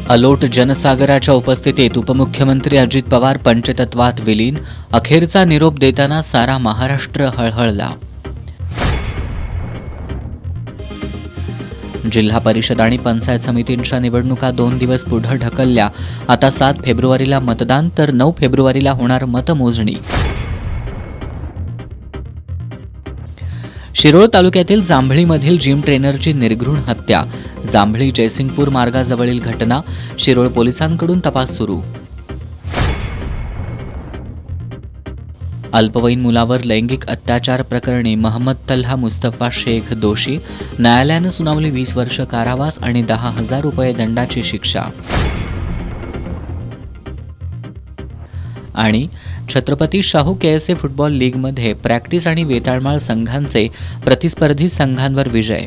अलोट जनसागराच्या उपस्थितीत उपमुख्यमंत्री अजित पवार पंचतत्वात विलीन. अखेरचा निरोप देताना सारा महाराष्ट्र हळहळला. जिल्हा परिषद आणि पंचायत समितींच्या निवडणुका 2 दिवस पुढे ढकलल्या. आता 7 फेब्रुवारीला मतदान तर 9 फेब्रुवारीला होणार मतमोजणी. शिरोळ तालुक्यातील जांभळीमधील जिम ट्रेनरची निर्घृण हत्या. जांभळी जयसिंगपूर मार्गाजवळील घटना. शिरोळ पोलिसांकडून तपास सुरू. अल्पवयीन मुलावर लैंगिक अत्याचार प्रकरणी महम्मद तल्हा मुस्तफा शेख दोषी. न्यायालयानं सुनावली 20 वर्ष कारावास आणि 10,000 रुपये दंडाची शिक्षा. आणि छत्रपती शाहू केएसए फुटबॉल लीगमध्ये प्रॅक्टिस आणि वेताळमाळ संघांचे प्रतिस्पर्धी संघांवर विजय.